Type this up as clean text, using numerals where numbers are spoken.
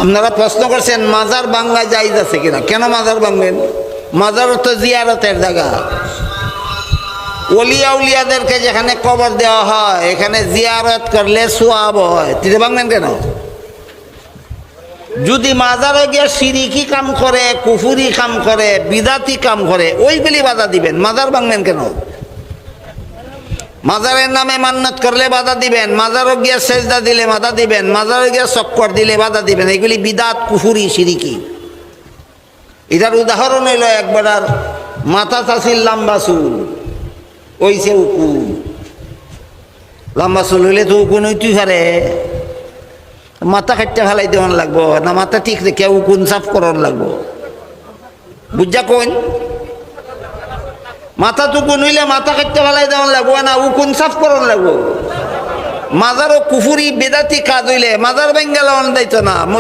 আপনারা প্রশ্ন করছেন মাজার ভাঙ্গা জায়েজ আছে কিনা। কেন মাজার ভাঙবেন? মাজার তো জিয়ারতের জায়গা। ওলিয়া উলিয়াদেরকে যেখানে কবর দেওয়া হয় এখানে জিয়ারত করলে সোয়াব হয়, তিনি ভাঙবেন কেন? যদি মাজারে গিয়ে শিরিকি কাম করে, কুফুরি কাম করে, বিদাতি কাম করে, ওইগুলি বাধা দিবেন, মাজার ভাঙবেন কেন? মাজারের নামে মান্নাত করলে বাধা দিবেন, মাজারও গিয়ে সেজদা দিলে বাধা দিবেন, মাজারে গিয়ে চক্কর দিলে বাধা দিবেন। এগুলি বিদাত, কুফুরি, শিরিকি। এটার উদাহরণ হইল একবার আর মাথা চাষির লম্বা চুল ওইছে উকুন, লম্বা চুল হইলে তো উকুন হইতেই পারে, মাথা খাটতে ফেলাই দেওয়ান লাগবো না মাথা ঠিক রেখে উকুন সাফ করার লাগবো, বুঝা কোন? মাথা টুকুন হইলে মাথা খাটতে ফেলাই দেওয়ান লাগবো না উকুন সাফ করার লাগবো। মাজারও কুফুরি বেদাতি কাজ হইলে মাজার বেঙ্গাল দায়িত্ব না।